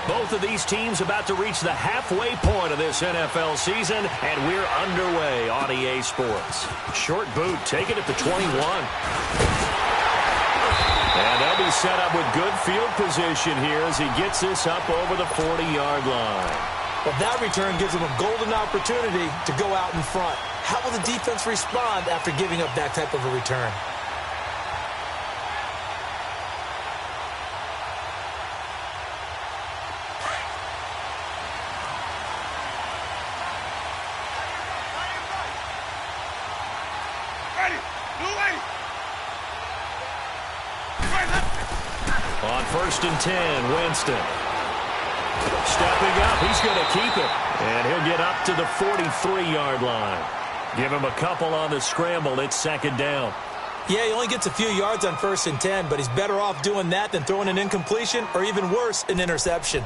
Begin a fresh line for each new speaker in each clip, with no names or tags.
Both of these teams about to reach the halfway point of this NFL season, and we're underway on EA Sports. Short boot, take it at the 21. And they'll be set up with good field position here as he gets this up over the 40-yard line.
Well, that return gives him a golden opportunity to go out in front. How will the defense respond after giving up that type of a return?
On 1st and 10, Winston. Stepping up, he's going to keep it. And he'll get up to the 43-yard line. Give him a couple on the scramble. It's 2nd down.
Yeah, he only gets a few yards on 1st and 10, but he's better off doing that than throwing an incompletion or even worse, an interception.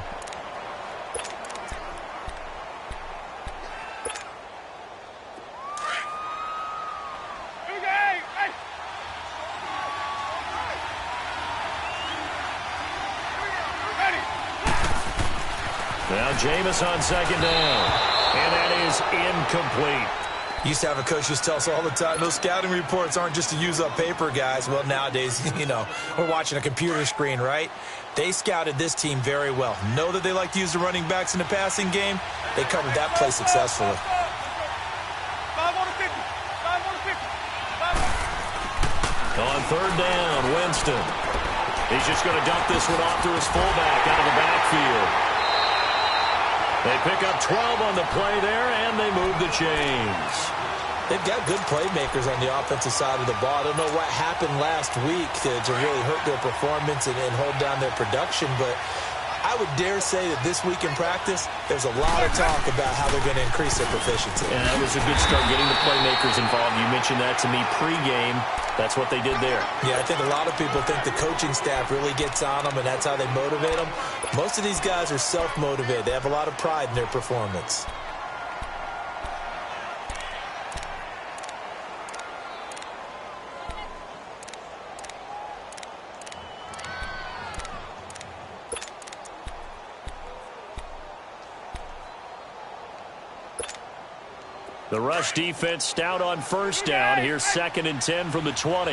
Now Jameis on 2nd down, and that is incomplete.
Used to have a coach who tells us all the time, those scouting reports aren't just to use up paper, guys. Well, nowadays, we're watching a computer screen, right? They scouted this team very well. Know that they like to use the running backs in the passing game. They covered that play successfully.
On 3rd down, Winston. He's just going to dump this one off to his fullback out of the backfield. They pick up 12 on the play there, and they move the chains.
They've got good playmakers on the offensive side of the ball. I don't know what happened last week to really hurt their performance and hold down their production, but I would dare say that this week in practice, there's a lot of talk about how they're going to increase their proficiency.
And that was a good start getting the playmakers involved. You mentioned that to me pregame. That's what they did there.
Yeah, I think a lot of people think the coaching staff really gets on them, and that's how they motivate them. Most of these guys are self-motivated. They have a lot of pride in their performance.
The rush defense stout on 1st down. Here's 2nd and 10 from the 20.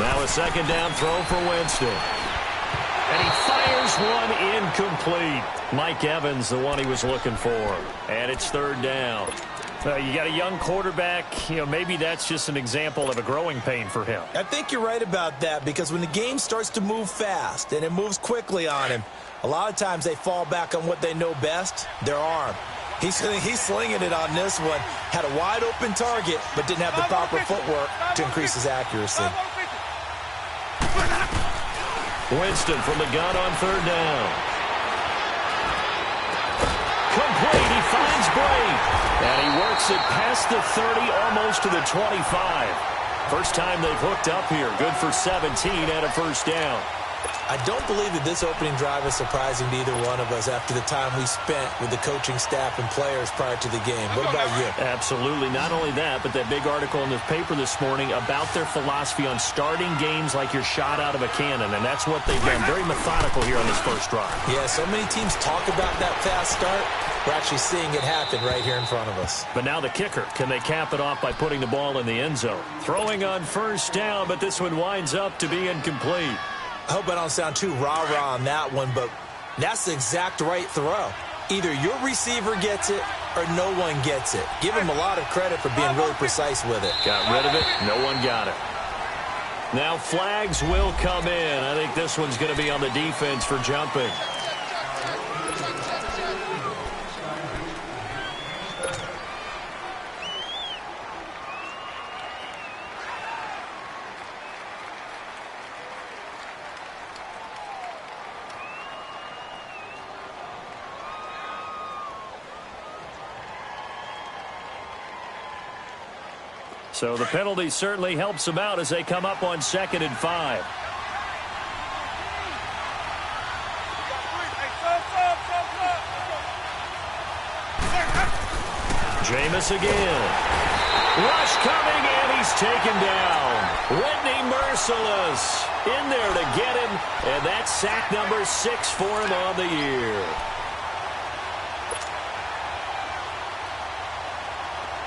Now a 2nd down throw for Winston. And he fires one incomplete. Mike Evans, the one he was looking for. And it's 3rd down. You got a young quarterback. Maybe that's just an example of a growing pain for him.
I think you're right about that, because when the game starts to move fast and it moves quickly on him, a lot of times they fall back on what they know best, their arm. He's slinging it on this one. Had a wide open target, but didn't have the proper footwork to increase his accuracy.
Winston from the gun on 3rd down. Complete. He finds Bray. And he works it past the 30, almost to the 25. First time they've hooked up here. Good for 17 and a 1st down.
I don't believe that this opening drive is surprising to either one of us after the time we spent with the coaching staff and players prior to the game. What about you?
Absolutely. Not only that, but that big article in the paper this morning about their philosophy on starting games like you're shot out of a cannon, and that's what they've done. Very methodical here on this first drive.
Yeah, so many teams talk about that fast start. We're actually seeing it happen right here in front of us.
But now the kicker. Can they cap it off by putting the ball in the end zone? Throwing on 1st down, but this one winds up to be incomplete.
I hope I don't sound too rah-rah on that one, but that's the exact right throw. Either your receiver gets it or no one gets it. Give him a lot of credit for being really precise with it.
Got rid of it. No one got it. Now flags will come in. I think this one's going to be on the defense for jumping. So the penalty certainly helps them out as they come up on 2nd and 5. Jameis again. Rush coming, and he's taken down. Whitney merciless in there to get him, and that's sack number 6 for him on the year.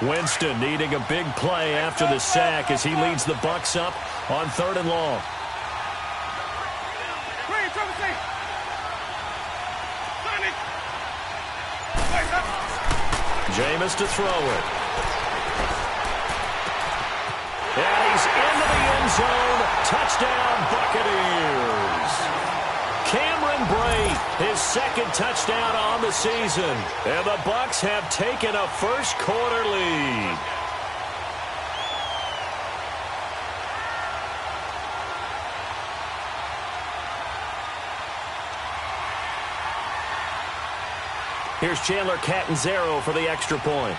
Winston needing a big play after the sack as he leads the Bucs up on 3rd and long. Jameis to throw it. And he's into the end zone. Touchdown, Buccaneers. Cameron Brate, his 2nd touchdown on the season. And the Bucs have taken a first-quarter lead. Here's Chandler Catanzaro for the extra point.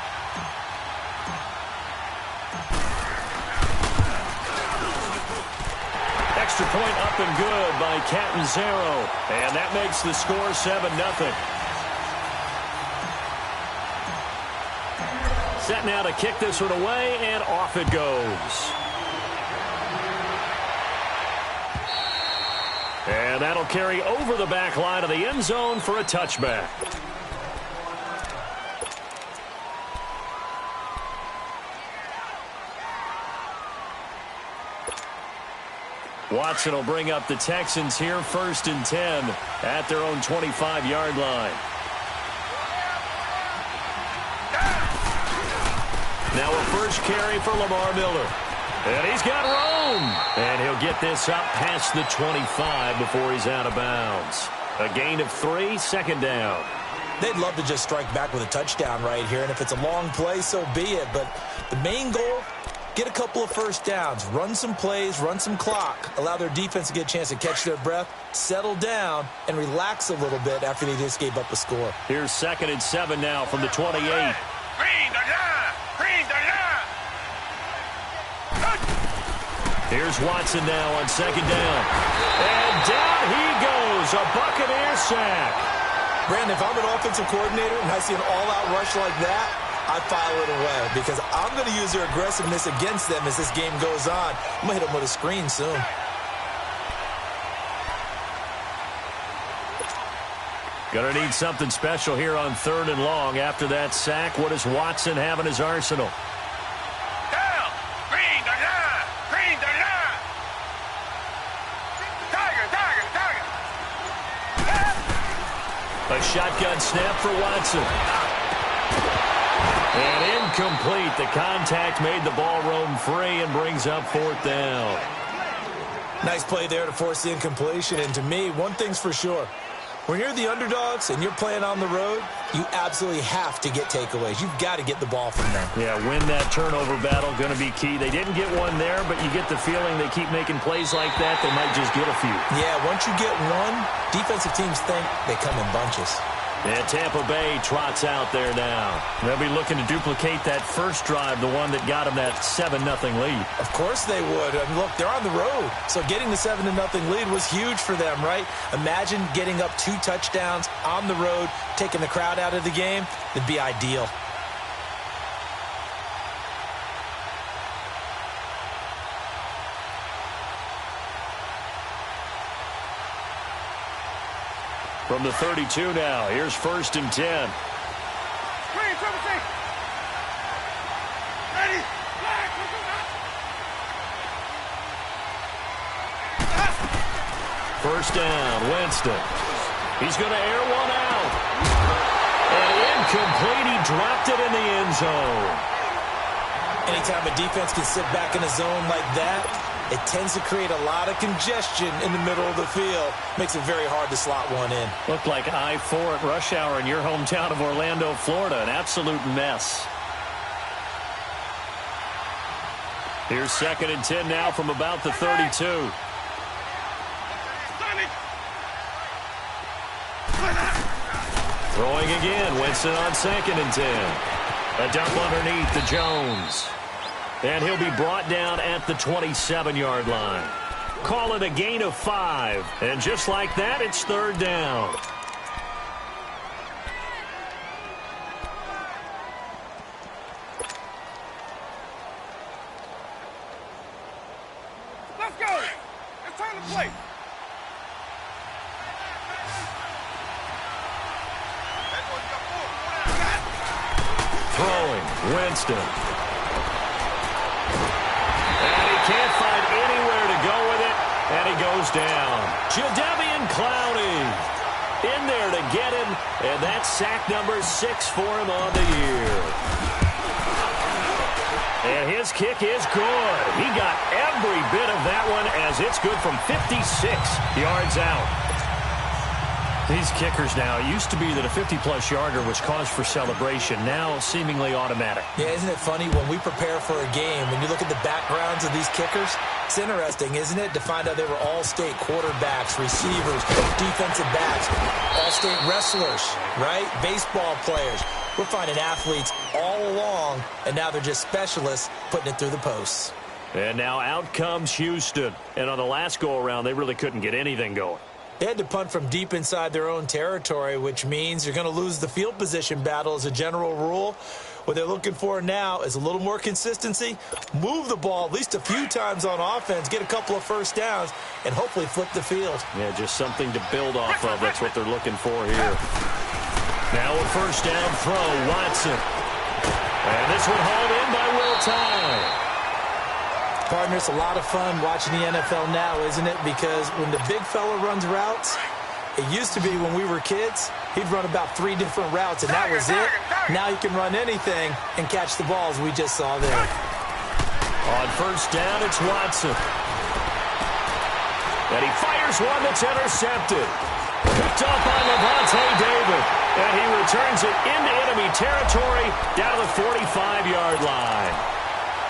Extra point up and good by Catanzaro. And that makes the score 7-0. Set now to kick this one away, and off it goes. And that'll carry over the back line of the end zone for a touchback. Watson will bring up the Texans here 1st and 10 at their own 25-yard line. Now a first carry for Lamar Miller. And he's got room. And he'll get this up past the 25 before he's out of bounds. A gain of 3, 2nd down.
They'd love to just strike back with a touchdown right here, and if it's a long play, so be it. But the main goal, get a couple of first downs, run some plays, run some clock, allow their defense to get a chance to catch their breath, settle down, and relax a little bit after they just gave up a score.
Here's 2nd and 7 now from the 28. Here's Watson now on 2nd down. And down he goes, a Buccaneer sack.
Brandon, if I'm an offensive coordinator and I see an all-out rush like that, I file it away because I'm going to use their aggressiveness against them as this game goes on. I'm going to hit them with a screen soon.
Going to need something special here on 3rd and long. After that sack, what does Watson have in his arsenal? A shotgun snap for Watson. And incomplete. The contact made the ball roam free and brings up 4th down.
Nice play there to force the incompletion. And to me, one thing's for sure. When you're the underdogs and you're playing on the road, you absolutely have to get takeaways. You've got to get the ball from them.
Yeah, win that turnover battle, going to be key. They didn't get one there, but you get the feeling they keep making plays like that, they might just get a few.
Yeah, once you get one, defensive teams think they come in bunches.
And Tampa Bay trots out there now. They'll be looking to duplicate that first drive, the one that got them that 7-0 lead.
Of course they would. And look, they're on the road. So getting the 7-0 lead was huge for them, right? Imagine getting up 2 touchdowns on the road, taking the crowd out of the game. It'd be ideal.
From the 32 now, here's 1st and 10. First down, Winston. He's going to air one out. And incomplete, he dropped it in the end zone.
Anytime a defense can sit back in a zone like that, it tends to create a lot of congestion in the middle of the field. Makes it very hard to slot one in.
Looked like I-4 at rush hour in your hometown of Orlando, Florida. An absolute mess. Here's 2nd and 10 now from about the 32. Throwing again. Winston on 2nd and 10. A dump underneath to Jones. And he'll be brought down at the 27-yard line. Call it a gain of 5. And just like that, it's 3rd down. Throwing, Winston. And he can't find anywhere to go with it, and he goes down. Jadeveon Clowney in there to get him, and that's sack number 6 for him on the year. And his kick is good. He got every bit of that one as it's good from 56 yards out. These kickers now, it used to be that a 50-plus yarder was cause for celebration. Now, seemingly automatic.
Yeah, isn't it funny when we prepare for a game, when you look at the backgrounds of these kickers, it's interesting, isn't it, to find out they were all-state quarterbacks, receivers, defensive backs, all-state wrestlers, right? Baseball players. We're finding athletes all along, and now they're just specialists putting it through the posts.
And now out comes Houston. And on the last go-around, they really couldn't get anything going.
They had to punt from deep inside their own territory, which means you're going to lose the field position battle as a general rule. What they're looking for now is a little more consistency, move the ball at least a few times on offense, get a couple of first downs, and hopefully flip the field.
Yeah, just something to build off of. That's what they're looking for here. Now a first down throw, Watson. And this one hauled in by Will Tye.
Partner, it's a lot of fun watching the NFL now, isn't it? Because when the big fella runs routes, it used to be when we were kids, he'd run about 3 different routes, and that was it. Now he can run anything and catch the balls we just saw there.
On first down, it's Watson. And he fires one that's intercepted. Picked up by Levante David. And he returns it into enemy territory down the 45-yard line.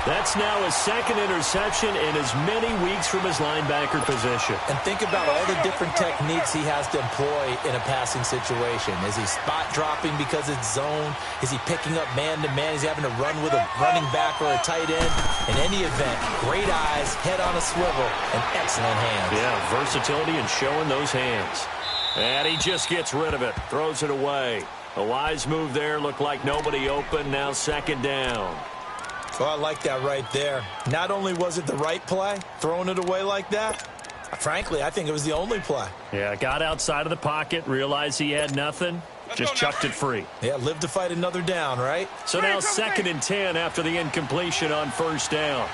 That's now his second interception in as many weeks from his linebacker position.
And think about all the different techniques he has to employ in a passing situation. Is he spot dropping because it's zone? Is he picking up man-to-man? Is he having to run with a running back or a tight end? In any event, great eyes, head on a swivel, and excellent hands.
Yeah, versatility and showing those hands. And he just gets rid of it, throws it away. A wise move there, looked like nobody open, now second down.
Oh, I like that right there. Not only was it the right play, throwing it away like that, frankly, I think it was the only play.
Yeah, got outside of the pocket, realized he had nothing, just chucked it free.
Yeah, live to fight another down, right?
So now second and 10 after the incompletion on first down.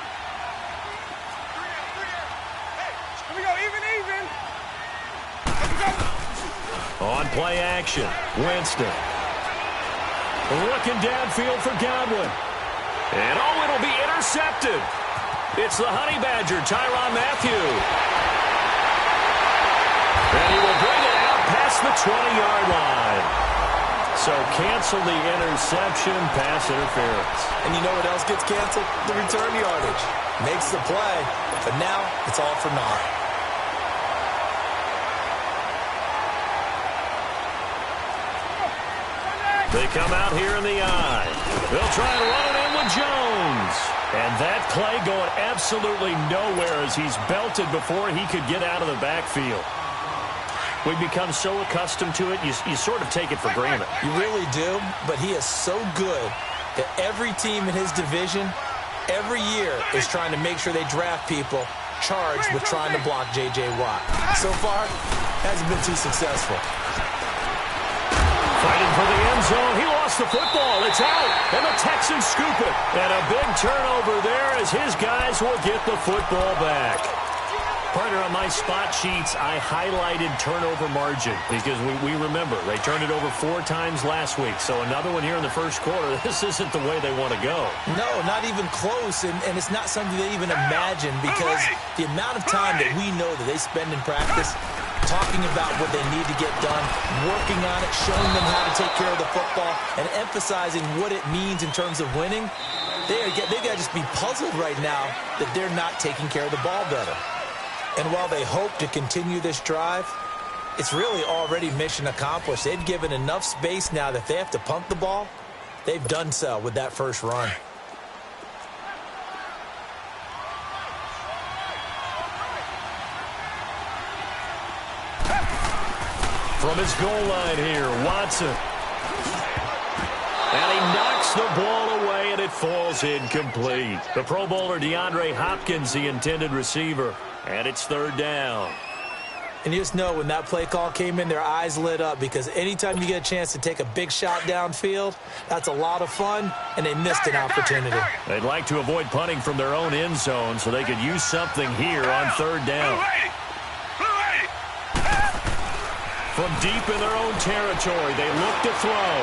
Here we go, even.
On play action, Winston. Looking downfield for Godwin. And, oh, it'll be intercepted. It's the Honey Badger, Tyrann Mathieu. And he will bring it out past the 20-yard line. So cancel the interception, pass interference.
And you know what else gets canceled? The return yardage. Makes the play, but now it's all for naught.
They come out here in the eye. They'll try and run it in with Jones. And that play going absolutely nowhere as he's belted before he could get out of the backfield. We've become so accustomed to it, you sort of take it for granted.
You really do, but he is so good that every team in his division, every year, is trying to make sure they draft people charged with trying to block J.J. Watt. So far, hasn't been too successful.
Fighting for the end zone. He lost the football. It's out. And the Texans scoop it. And a big turnover there as his guys will get the football back. Partner, on my spot sheets, I highlighted turnover margin because we remember they turned it over 4 times last week. So another one here in the first quarter. This isn't the way they want to go.
No, not even close. And it's not something they even imagine because the amount of time that we know that they spend in practice talking about what they need to get done, working on it, showing them how to take care of the football, and emphasizing what it means in terms of winning, they've got to just be puzzled right now that they're not taking care of the ball better. And while they hope to continue this drive, it's really already mission accomplished. They've given enough space now that if they have to punt the ball, they've done so with that first run.
From his goal line here, Watson. And he knocks the ball away, and it falls incomplete. The Pro Bowler DeAndre Hopkins, the intended receiver. And it's third down.
And you just know when that play call came in, their eyes lit up because anytime you get a chance to take a big shot downfield, that's a lot of fun, and they missed an opportunity.
They'd like to avoid punting from their own end zone so they could use something here on third down. From deep in their own territory, they look to throw.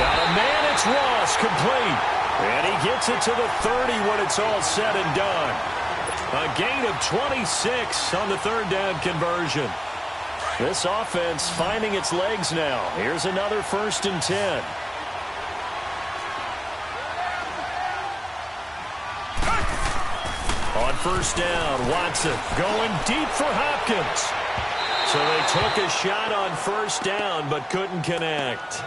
Got a man, it's Ross, complete. And he gets it to the 30 when it's all said and done. A gain of 26 on the third down conversion. This offense finding its legs now. Here's another 1st and 10. On first down, Watson going deep for Hopkins. So they took a shot on first down but couldn't connect.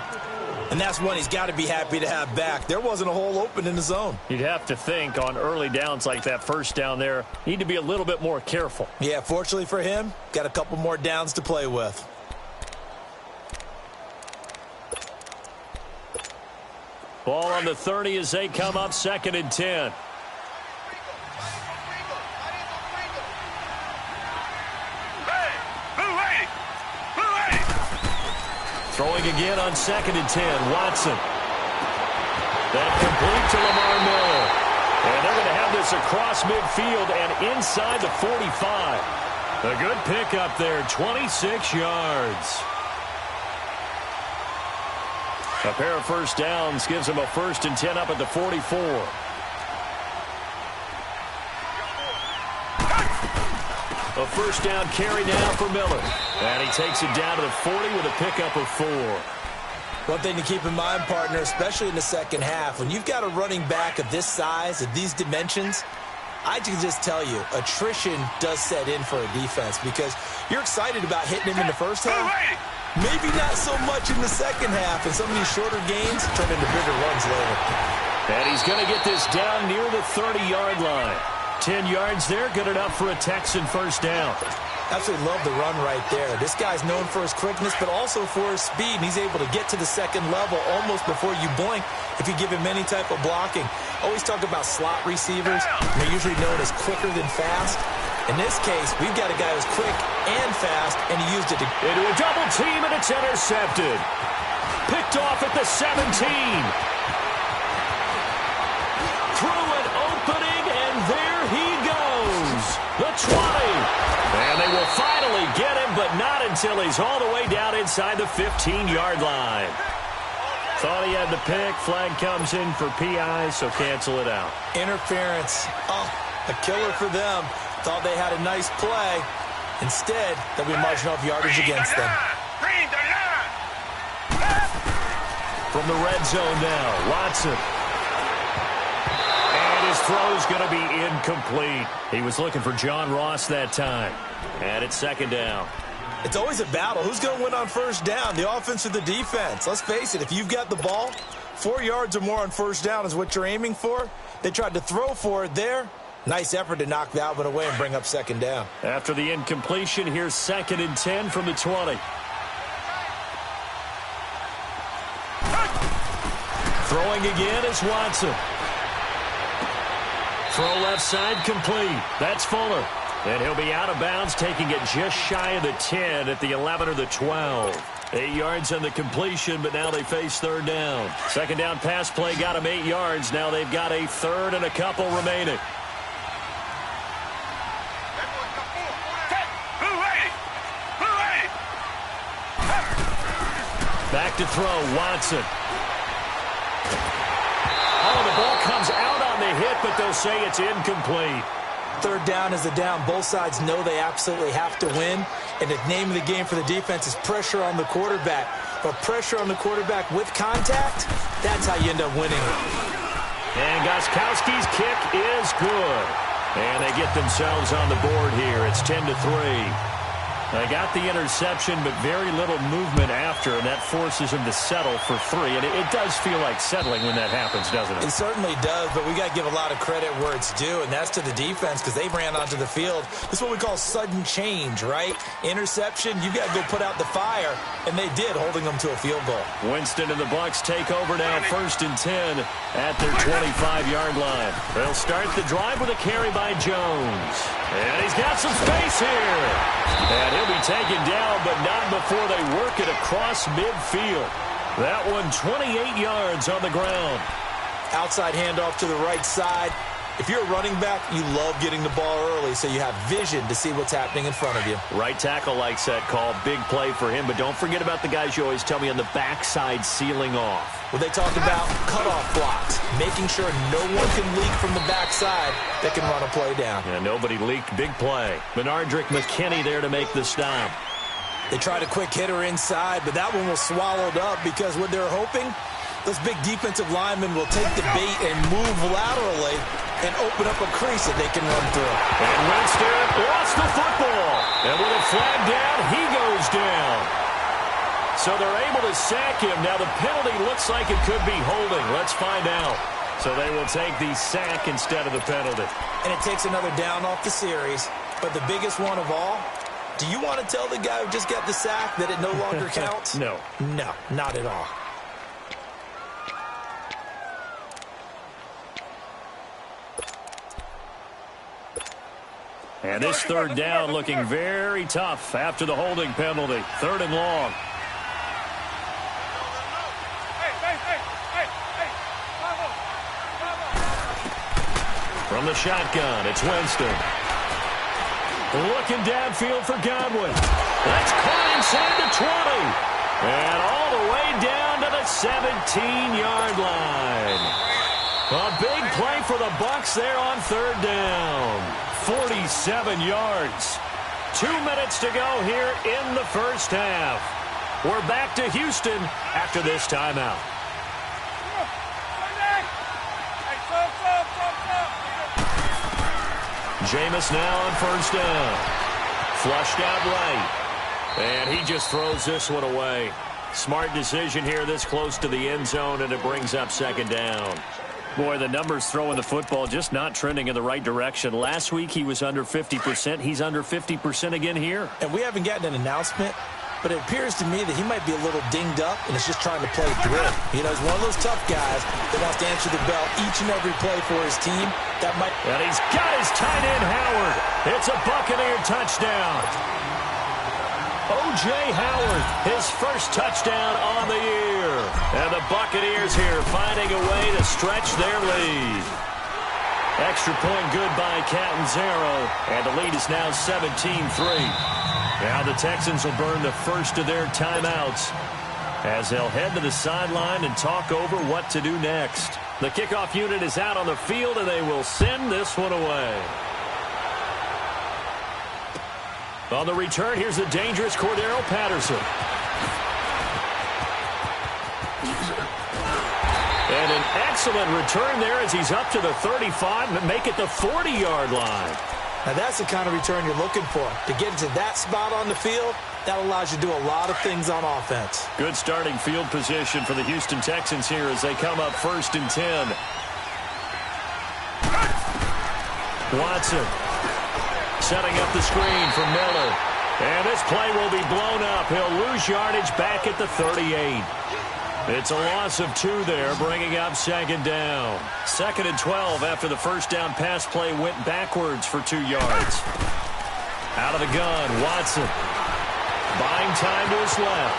And that's one he's got to be happy to have back. There wasn't a hole open in the zone.
You'd have to think on early downs like that first down there, need to be a little bit more careful.
Yeah, fortunately for him, got a couple more downs to play with.
Ball on the 30 as they come up 2nd and 10. Throwing again on 2nd and 10, Watson. That complete to Lamar Miller. And they're going to have this across midfield and inside the 45. A good pickup there, 26 yards. A pair of first downs gives them a 1st and 10 up at the 44. A first down carry now for Miller. And he takes it down to the 40 with a pickup of 4.
One thing to keep in mind, partner, especially in the second half, when you've got a running back of this size, of these dimensions, I can just tell you, attrition does set in for a defense because you're excited about hitting him in the first half. Maybe not so much in the second half, and some of these shorter gains turn into bigger runs later.
And he's going to get this down near the 30-yard line. 10 yards there, good enough for a Texan first down.
Absolutely love the run right there. This guy's known for his quickness, but also for his speed, and he's able to get to the second level almost before you blink if you give him any type of blocking. Always talk about slot receivers. They're usually known as quicker than fast. In this case, we've got a guy who's quick and fast, and he used it
into a double team, and it's intercepted. Picked off at the 17. Through an opening, and there he goes. The 20. And they will finally get him, but not until he's all the way down inside the 15-yard line. Thought he had the pick. Flag comes in for PI, so cancel it out.
Interference. Oh, a killer for them. Thought they had a nice play. Instead, they'll be marching off yardage against them.
From the red zone now, Watson. And his throw's going to be incomplete. He was looking for John Ross that time. And it's 2nd down.
It's always a battle. Who's going to win on first down, the offense or the defense? Let's face it, if you've got the ball, 4 yards or more on first down is what you're aiming for. They tried to throw for it there. Nice effort to knock that one away and bring up 2nd down.
After the incompletion, here's 2nd and 10 from the 20. Throwing again is Watson. Throw left side complete. That's Fuller. And he'll be out of bounds, taking it just shy of the 10 at the 11 or the 12. 8 yards on the completion, but now they face 3rd down. 2nd down pass play got them 8 yards. Now they've got a 3rd and a couple remaining. Back to throw, Watson. Oh, the ball comes out on the hit, but they'll say it's incomplete.
3rd down is a down. Both sides know they absolutely have to win. And the name of the game for the defense is pressure on the quarterback. But pressure on the quarterback with contact, that's how you end up winning.
And Gostkowski's kick is good. And they get themselves on the board here. It's 10-3. They got the interception, but very little movement after, and that forces them to settle for 3. And it does feel like settling when that happens, doesn't it?
It certainly does, but we got to give a lot of credit where it's due, and that's to the defense because they ran onto the field. This is what we call sudden change, right? Interception, you got to go put out the fire, and they did, holding them to a field goal.
Winston and the Bucs take over now, 1st and 10 at their 25-yard line. They'll start the drive with a carry by Jones. And he's got some space here. And he'll be taken down, but not before they work it across midfield. That one 28 yards on the ground.
Outside handoff to the right side. If you're a running back, you love getting the ball early so you have vision to see what's happening in front of you.
Right tackle likes that call. Big play for him, but don't forget about the guys you always tell me on the backside sealing off.
Well, they talk about cutoff blocks, making sure no one can leak from the backside that can run a play down.
Yeah, nobody leaked. Big play. Menardrick McKinney there to make the stop.
They tried a quick hitter inside, but that one was swallowed up because what they're hoping, those big defensive linemen will take the bait and move laterally and open up a crease that they can run through.
And Winston lost the football. And with a flag down, he goes down. So they're able to sack him. Now the penalty looks like it could be holding. Let's find out. So they will take the sack instead of the penalty.
And it takes another down off the series. But the biggest one of all, do you want to tell the guy who just got the sack that it no longer counts?
No.
No, not at all.
And this third down looking very tough after the holding penalty. 3rd and long. From the shotgun, it's Winston. Looking downfield for Godwin. That's caught inside the 20. And all the way down to the 17-yard line. A big play for the Bucs there on 3rd down. 47 yards. 2 minutes to go here in the first half. We're back to Houston after this timeout. Jameis now on 1st down. Flushed out right. And he just throws this one away. Smart decision here this close to the end zone, and it brings up 2nd down. Boy, the numbers throwing the football just not trending in the right direction. Last week he was under 50%. He's under 50% again here.
And we haven't gotten an announcement, but it appears to me that he might be a little dinged up and is just trying to play through it. You know, he's one of those tough guys that wants to answer the bell each and every play for his team.
And he's got his tight end, Howard. It's a Buccaneer touchdown. O.J. Howard, his first touchdown on the year. And the Buccaneers here finding a way to stretch their lead. Extra point good by Catanzaro. And the lead is now 17-3. Now the Texans will burn the first of their timeouts as they'll head to the sideline and talk over what to do next. The kickoff unit is out on the field, and they will send this one away. On the return, here's the dangerous Cordero Patterson. And an excellent return there as he's up to the 35 and make it the 40-yard line.
Now that's the kind of return you're looking for. To get into that spot on the field, that allows you to do a lot of things on offense.
Good starting field position for the Houston Texans here as they come up 1st and 10. Watson setting up the screen for Miller. And this play will be blown up. He'll lose yardage back at the 38. It's a loss of 2 there, bringing up 2nd down. 2nd and 12 after the first down pass play went backwards for 2 yards. Out of the gun, Watson. Buying time to his left.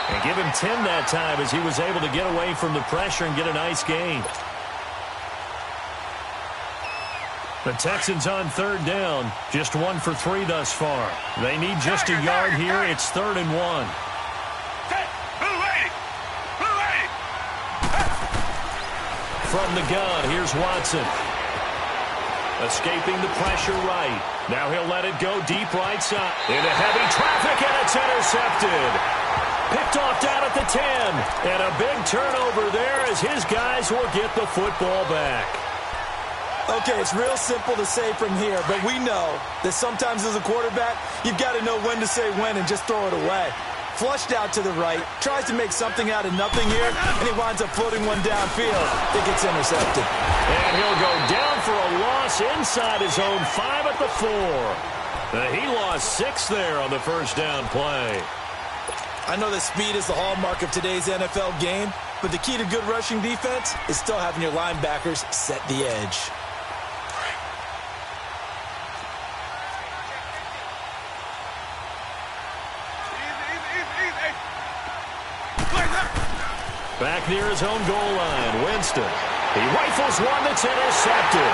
And give him 10 that time as he was able to get away from the pressure and get a nice gain. The Texans on 3rd down, just 1 for 3 thus far. They need just a yard here. It's 3rd and 1. From the gun, here's Watson. Escaping the pressure right. Now he'll let it go deep right side. Into heavy traffic, and it's intercepted. Picked off down at the 10. And a big turnover there as his guys will get the football back.
Okay, it's real simple to say from here, but we know that sometimes as a quarterback, you've got to know when to say when and just throw it away. Flushed out to the right, tries to make something out of nothing here, and he winds up floating one downfield that gets intercepted.
And he'll go down for a loss inside his own 5 at the 4. He lost 6 there on the first down play.
I know that speed is the hallmark of today's NFL game, but the key to good rushing defense is still having your linebackers set the edge.
Back near his own goal line, Winston. He rifles one that's intercepted.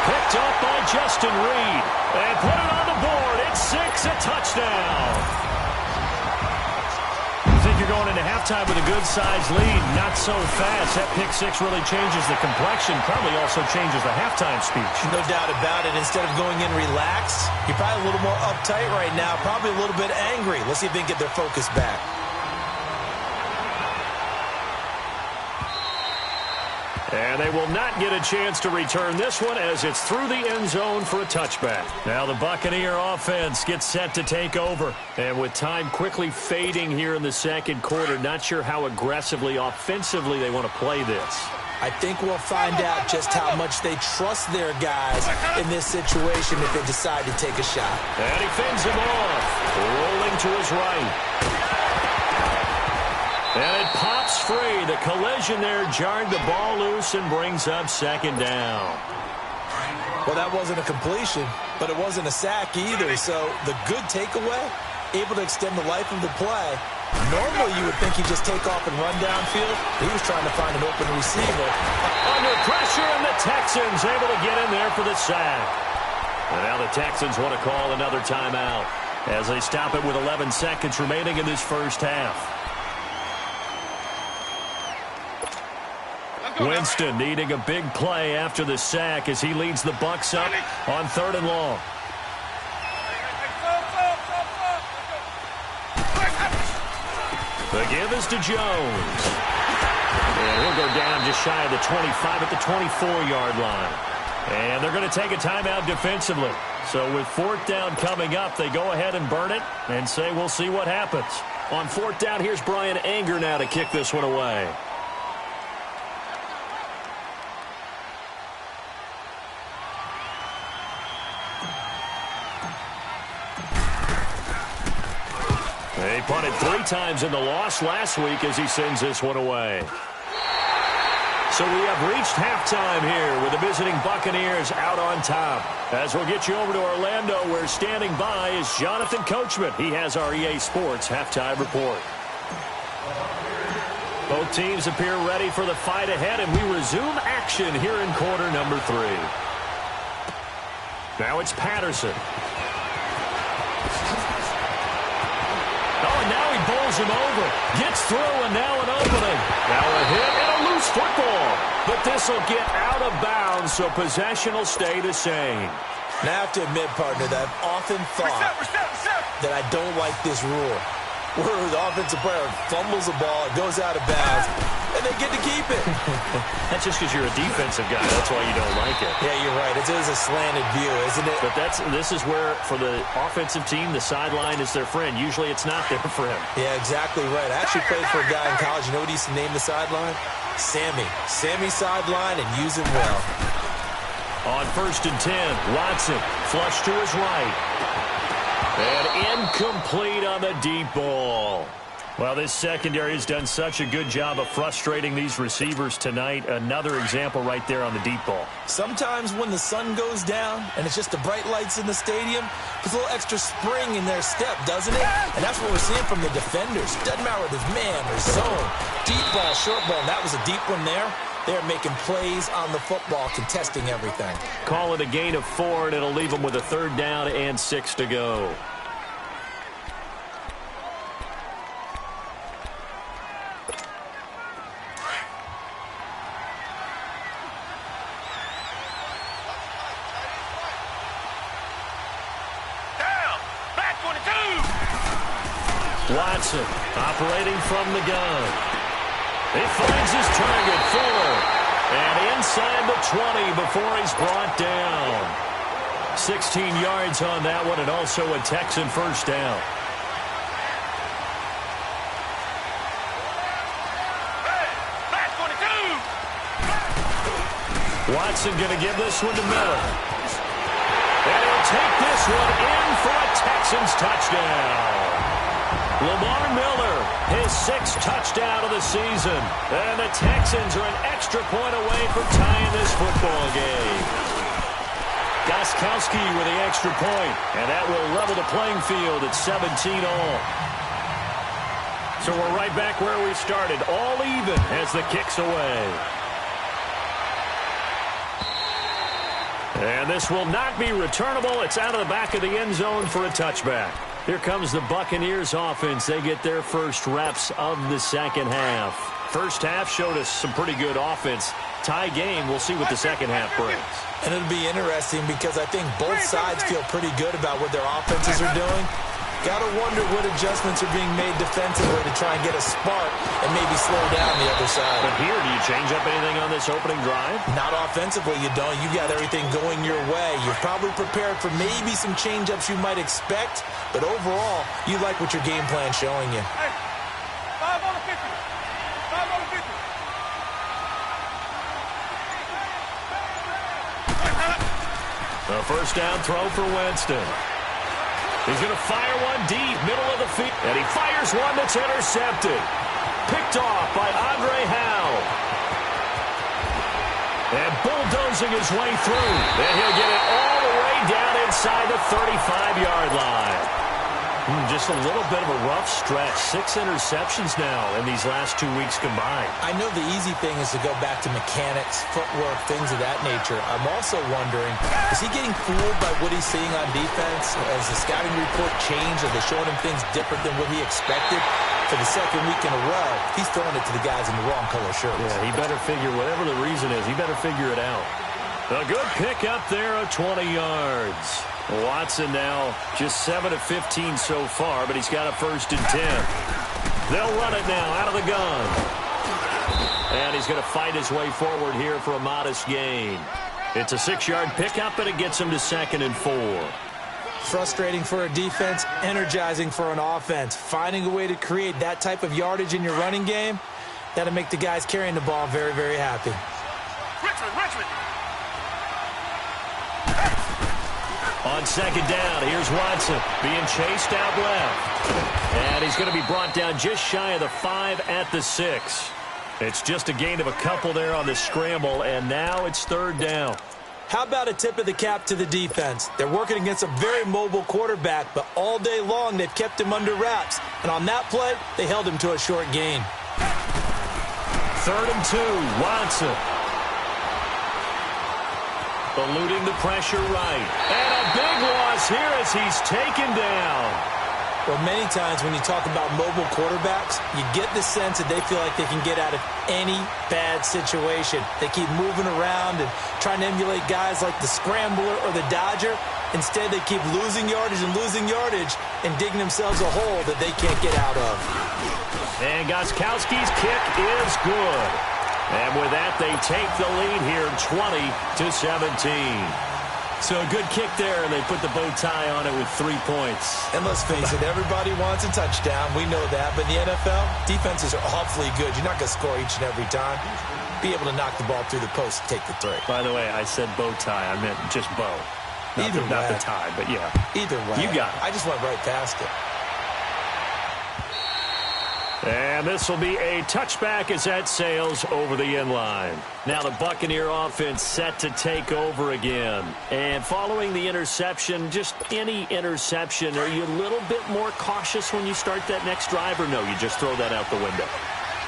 Picked up by Justin Reed. And put it on the board. It's 6, a touchdown. I think you're going into halftime with a good-sized lead. Not so fast. That pick six really changes the complexion. Probably also changes the halftime speech.
No doubt about it. Instead of going in relaxed, you're probably a little more uptight right now. Probably a little bit angry. Let's see if they can get their focus back.
And they will not get a chance to return this one as it's through the end zone for a touchback. Now the Buccaneer offense gets set to take over. And with time quickly fading here in the second quarter, not sure how aggressively, offensively they want to play this.
I think we'll find out just how much they trust their guys in this situation if they decide to take a shot.
And he fends him off, rolling to his right. And it pops free. The collision there jarred the ball loose and brings up second down.
Well, that wasn't a completion, but it wasn't a sack either. So the good takeaway, able to extend the life of the play. Normally you would think he'd just take off and run downfield. He was trying to find an open receiver.
Under pressure, and the Texans able to get in there for the sack. And now the Texans want to call another timeout as they stop it with 11 seconds remaining in this first half. Winston needing a big play after the sack as he leads the Bucs up on 3rd and long. The give is to Jones. And he'll go down just shy of the 25 at the 24-yard line. And they're going to take a timeout defensively. So with 4th down coming up, they go ahead and burn it and say we'll see what happens. On 4th down, here's Brian Anger now to kick this one away. He punted 3 times in the loss last week as he sends this one away. So we have reached halftime here with the visiting Buccaneers out on top. As we'll get you over to Orlando, where standing by is Jonathan Coachman. He has our EA Sports halftime report. Both teams appear ready for the fight ahead, and we resume action here in quarter number 3. Now it's Patterson. Oh, and now he bowls him over. Gets through, and now an opening. Now a hit and a loose football. But this will get out of bounds, so possession will stay the same.
Now I have to admit, partner, that I've often thought that I don't like this rule, where the offensive player fumbles the ball, it goes out of bounds, and they get to keep it.
That's just because you're a defensive guy. That's why you don't like it.
Yeah, you're right. It is a slanted view, isn't it?
But this is where, for the offensive team, the sideline is their friend. Usually it's not there for him.
Yeah, exactly right. I actually played for a guy in college. You know what he used to name the sideline? Sammy. Sammy sideline, and use him well.
On 1st and 10, Watson flush to his right. And incomplete on the deep ball. Well, this secondary has done such a good job of frustrating these receivers tonight. Another example right there on the deep ball.
Sometimes when the sun goes down and it's just the bright lights in the stadium, there's a little extra spring in their step, doesn't it? And that's what we're seeing from the defenders. Doesn't matter whether it's man or zone. Deep ball, short ball, and that was a deep one there. They're making plays on the football, contesting everything.
Call it a gain of 4, and it'll leave them with a 3rd down and 6 to go. Watson operating from the gun. He finds his target, Fuller. And inside the 20 before he's brought down. 16 yards on that one, and also a Texan 1st down. Watson going to give this one to Miller. And he'll take this one in for a Texans touchdown. Lamar Miller, his 6th touchdown of the season. And the Texans are an extra point away from tying this football game. Gostkowski with the extra point, and that will level the playing field at 17 all. So we're right back where we started, all even as the kick's away. And this will not be returnable. It's out of the back of the end zone for a touchback. Here comes the Buccaneers offense. They get their first reps of the second half. First half showed us some pretty good offense. Tie game, we'll see what the second half brings.
And it'll be interesting because I think both sides feel pretty good about what their offenses are doing. Got to wonder what adjustments are being made defensively to try and get a spark and maybe slow down the other side.
But here, do you change up anything on this opening drive?
Not offensively, you don't. You got everything going your way. You're probably prepared for maybe some change-ups you might expect, but overall, you like what your game plan's showing you.
Hey, 5 on the 50. 5 on the 50.
A first down throw for Winston. He's going to fire one deep, middle of the field. And he fires one that's intercepted. Picked off by Andre Howe. And bulldozing his way through. And he'll get it all the way down inside the 35-yard line. Just a little bit of a rough stretch. 6 interceptions now in these last 2 weeks combined.
I know the easy thing is to go back to mechanics, footwork, things of that nature. I'm also wondering, is he getting fooled by what he's seeing on defense? Has the scouting report changed? Are they showing him things different than what he expected? For the second week in a row, he's throwing it to the guys in the wrong color shirts.
Yeah, he better figure, whatever the reason is, he better figure it out. A good pick up there of 20 yards. Watson now just 7 of 15 so far, but he's got a 1st and 10. They'll run it now out of the gun. And he's going to fight his way forward here for a modest gain. It's a 6-yard pickup, and it gets him to 2nd and 4.
Frustrating for a defense, energizing for an offense. Finding a way to create that type of yardage in your running game, that'll make the guys carrying the ball very, very happy.
Richmond.
On 2nd down, here's Watson being chased out left. And he's going to be brought down just shy of the 5 at the 6. It's just a gain of a couple there on the scramble, and now it's 3rd down.
How about a tip of the cap to the defense? They're working against a very mobile quarterback, but all day long they've kept him under wraps. And on that play, they held him to a short gain.
3rd and 2, Watson. Eluding the pressure right. And a big loss here as he's taken down.
Well, many times when you talk about mobile quarterbacks, you get the sense that they feel like they can get out of any bad situation. They keep moving around and trying to emulate guys like the Scrambler or the Dodger. Instead, they keep losing yardage and digging themselves a hole that they can't get out of.
And Gostkowski's kick is good. And with that, they take the lead here 20-17. So a good kick there, and they put the bow tie on it with 3 points.
And let's face it, everybody wants a touchdown. We know that. But in the NFL, defenses are awfully good. You're not going to score each and every time. Be able to knock the ball through the post and take the 3.
By the way, I said bow tie. I meant just bow. Not the tie, but yeah.
Either way.
You got it.
I just went right past it.
And this will be a touchback as that sails over the end line. Now the Buccaneer offense set to take over again. And following the interception, just any interception, are you a little bit more cautious when you start that next drive, or no, you just throw that out the window?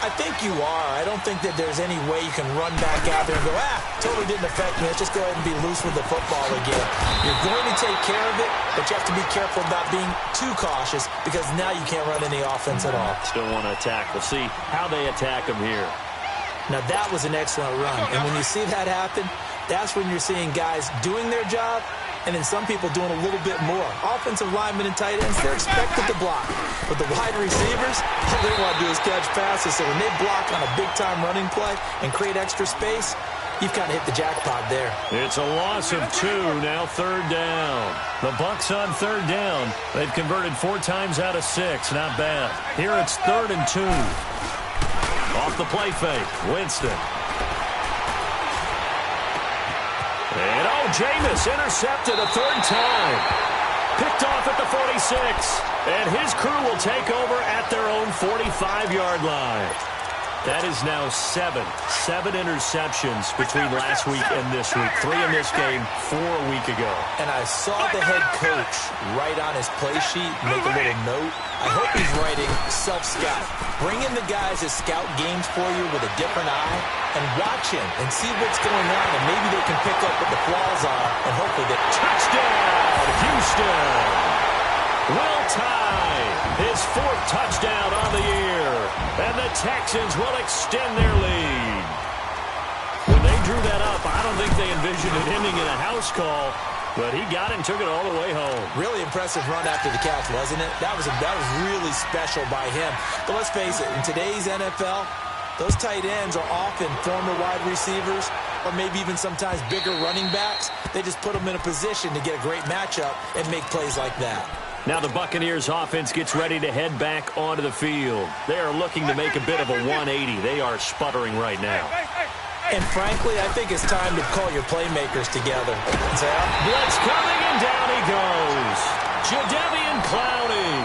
I think you are. I don't think that there's any way you can run back out there and go, totally didn't affect me. Let's just go ahead and be loose with the football again. You're going to take care of it, but you have to be careful about being too cautious because now you can't run any offense at all.
Still want to attack. We'll see how they attack them here.
Now, that was an excellent run. And when you see that happen, that's when you're seeing guys doing their job and then some people doing a little bit more. Offensive linemen and tight ends, they're expected to block. But the wide receivers, all they want to do is catch passes. So when they block on a big-time running play and create extra space, you've kind of hit the jackpot there.
It's a loss of 2, now 3rd down. The Bucs on 3rd down. They've converted 4 times out of 6. Not bad. Here it's 3rd and 2. Off the play fake, Winston. And Jameis intercepted a 3rd time. Picked off at the 46. And his crew will take over at their own 45-yard line. That is now seven interceptions between last week and this week. 3 in this game, 4 a week ago.
And I saw the head coach write on his play sheet, make a little note. I hope he's writing self-scout. Bring in the guys that scout games for you with a different eye and watch him and see what's going on, and maybe they can pick up what the flaws are and hopefully get
touchdown, Houston. Will tie his 4th touchdown on the year, and the Texans will extend their lead. When they drew that up, I don't think they envisioned it ending in a house call, but he got it and took it all the way home.
Really impressive run after the catch, wasn't it? That was really special by him. But let's face it, in today's NFL, those tight ends are often former wide receivers or maybe even sometimes bigger running backs. They just put them in a position to get a great matchup and make plays like that.
Now the Buccaneers offense gets ready to head back onto the field. They are looking to make a bit of a 180. They are sputtering right now.
And frankly, I think it's time to call your playmakers together.
Blitz coming, and down he goes. Jadeveon Clowney.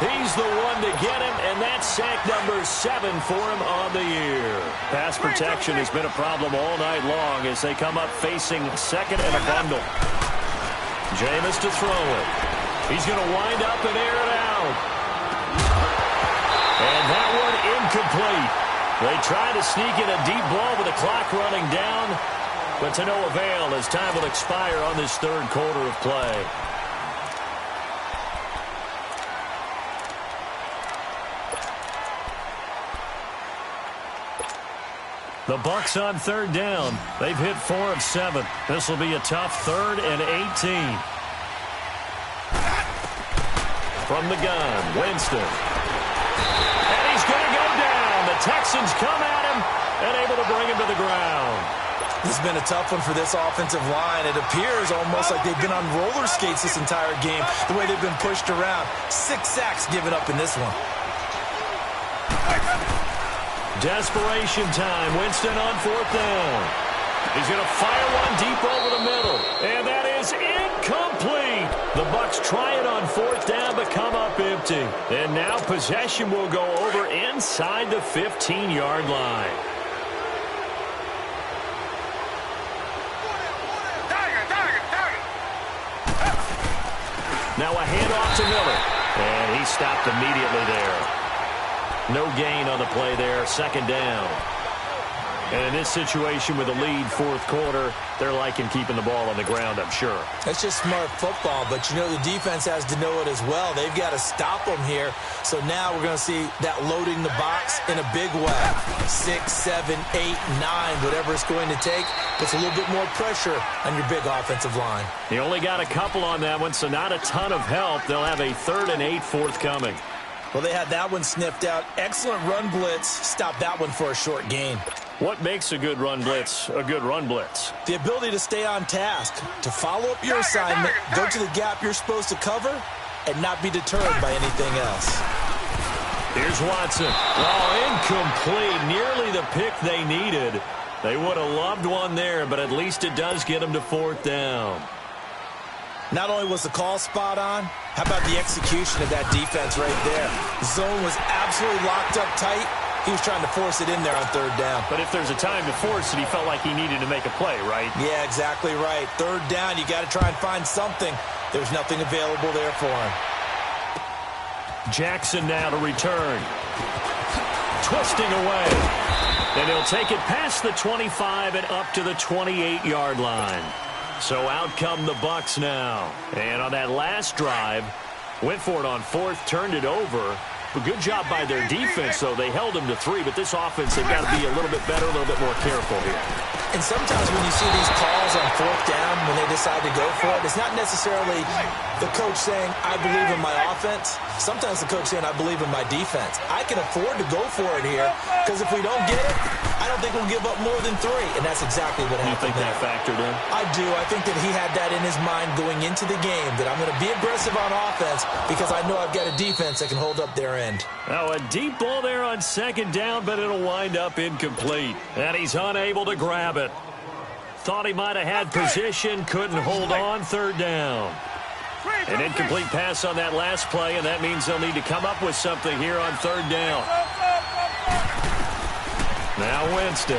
He's the one to get him, and that's sack number 7 for him on the year. Pass protection has been a problem all night long as they come up facing second and a bundle. Jameis to throw it. He's going to wind up and air it out. And that one incomplete. They try to sneak in a deep ball with the clock running down, but to no avail as time will expire on this 3rd quarter of play. The Bucs on 3rd down. They've hit 4 of 7. This will be a tough 3rd and 18. From the gun, Winston. And he's going to go down. The Texans come at him and able to bring him to the ground.
This has been a tough one for this offensive line. It appears almost like they've been on roller skates this entire game, the way they've been pushed around. 6 sacks given up in this one.
Desperation time. Winston on 4th down. He's going to fire one deep over the middle. And that is incomplete. The Bucs try it on 4th down, but come up empty. And now possession will go over inside the 15-yard line. Now a handoff to Miller. And he stopped immediately there. No gain on the play there. 2nd down. And in this situation with a lead 4th quarter, they're liking keeping the ball on the ground, I'm sure.
That's just smart football, but you know the defense has to know it as well. They've got to stop them here. So now we're going to see that loading the box in a big way. 6, 7, 8, 9, whatever it's going to take. Puts a little bit more pressure on your big offensive line.
He only got a couple on that one, so not a ton of help. They'll have a 3rd and 8 forthcoming.
Well, they had that one sniffed out. Excellent run blitz. Stop that one for a short gain.
What makes a good run blitz a good run blitz?
The ability to stay on task, to follow up your assignment, go to the gap you're supposed to cover, and not be deterred by anything else.
Here's Watson. Oh, incomplete. Nearly the pick they needed. They would have loved one there, but at least it does get them to 4th down.
Not only was the call spot on, how about the execution of that defense right there? Zone was absolutely locked up tight. He was trying to force it in there on 3rd down.
But if there's a time to force it, he felt like he needed to make a play, right?
Yeah, exactly right. 3rd down, you got to try and find something. There's nothing available there for him.
Jackson now to return. Twisting away. And he'll take it past the 25 and up to the 28-yard line. So out come the Bucs now. And on that last drive, went for it on 4th, turned it over. But good job by their defense, though. They held them to 3, but this offense, they've got to be a little bit better, a little bit more careful here.
And sometimes when you see these calls on 4th down, when they decide to go for it, it's not necessarily the coach saying, I believe in my offense. Sometimes the coach saying, I believe in my defense. I can afford to go for it here, because if we don't get it, I don't think we'll give up more than 3. And that's exactly what happened.
You think that factored in?
I do. I think that he had that in his mind going into the game, that I'm going to be aggressive on offense because I know I've got a defense that can hold up their end.
Now a deep ball there on 2nd down, but it'll wind up incomplete. And he's unable to grab it. Thought he might have had position, couldn't hold on. 3rd down. An incomplete pass on that last play, and that means they'll need to come up with something here on 3rd down. Now Winston.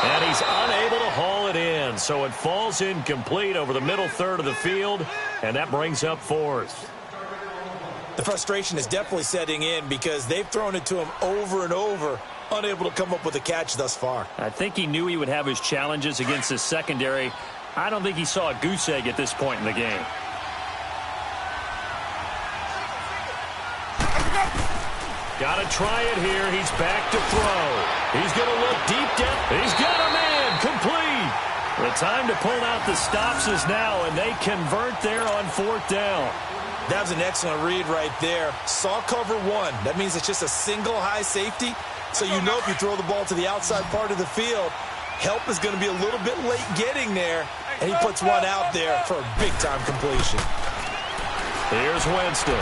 And he's unable to haul it in, so it falls incomplete over the middle third of the field, and that brings up fourth.
The frustration is definitely setting in because they've thrown it to him over and over, unable to come up with a catch thus far.
I think he knew he would have his challenges against his secondary. I don't think he saw a goose egg at this point in the game. Got to try it here. He's back to throw. He's going to look deep down. He's got a man. Complete. The time to pull out the stops is now, and they convert there on fourth down.
That was an excellent read right there. Saw cover one. That means it's just a single high safety. So you know if you throw the ball to the outside part of the field, help is going to be a little bit late getting there. And he puts one out there for a big-time completion.
Here's Winston.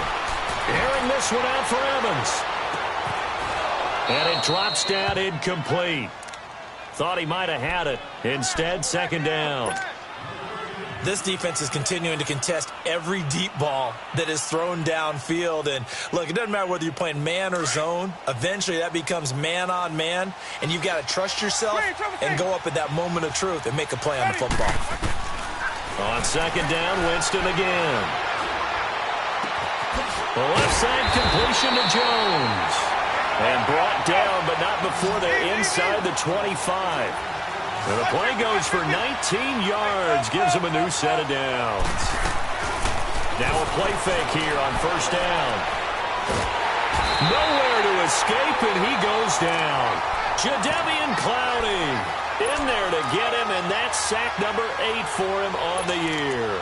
Airing this one out for Evans. And it drops down incomplete. Thought he might have had it. Instead, second down.
This defense is continuing to contest every deep ball that is thrown downfield. And, look, it doesn't matter whether you're playing man or zone. Eventually, that becomes man-on-man. And you've got to trust yourself and go up at that moment of truth and make a play on the football.
On second down, Winston again. The left side completion to Jones. And brought down, but not before they're inside the 25. And the play goes for 19 yards. Gives him a new set of downs. Now a play fake here on first down. Nowhere to escape, and he goes down. Jadeveon Clowney in there to get him, and that's sack number 8 for him on the year.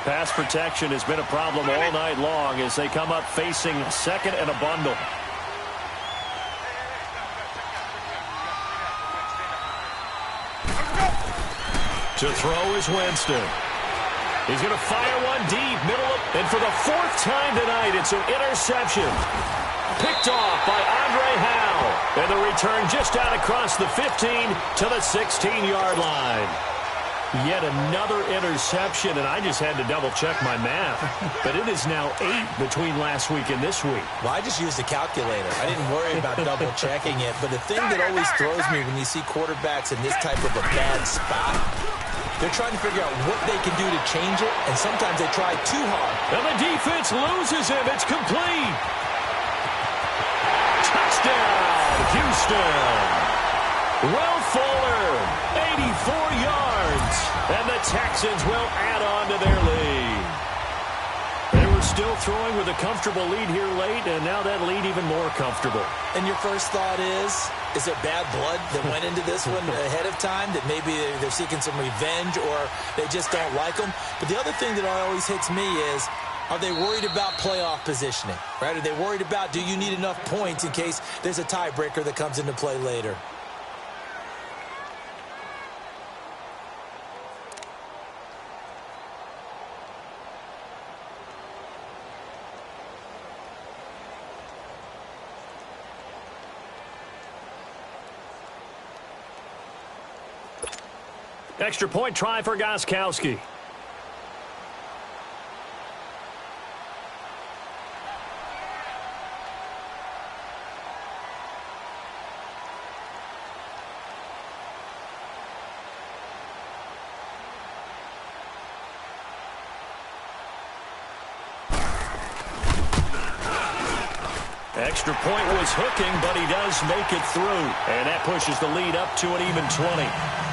Pass protection has been a problem all night long as they come up facing second and a bundle. To throw is Winston. He's going to fire one deep, middle of, and for the fourth time tonight, it's an interception. Picked off by Andre Howe. And the return just out across the 15 to the 16-yard line. Yet another interception, and I just had to double-check my math. But it is now 8 between last week and this week.
Well, I just used a calculator. I didn't worry about double-checking it. But the thing that always throws me when you see quarterbacks in this type of a bad spot, they're trying to figure out what they can do to change it, and sometimes they try too hard.
And the defense loses him. It's complete. Touchdown, Houston. Will Fuller, 84 yards, and the Texans will add on to their lead. They were still throwing with a comfortable lead here late, and now that lead even more comfortable.
And your first thought is there bad blood that went into this one ahead of time, that maybe they're seeking some revenge or they just don't like them? But the other thing that always hits me is, are they worried about playoff positioning, right? Are they worried about, do you need enough points in case there's a tiebreaker that comes into play later?
Extra point try for Gostkowski. Extra point was hooking, but he does make it through. And that pushes the lead up to an even 20.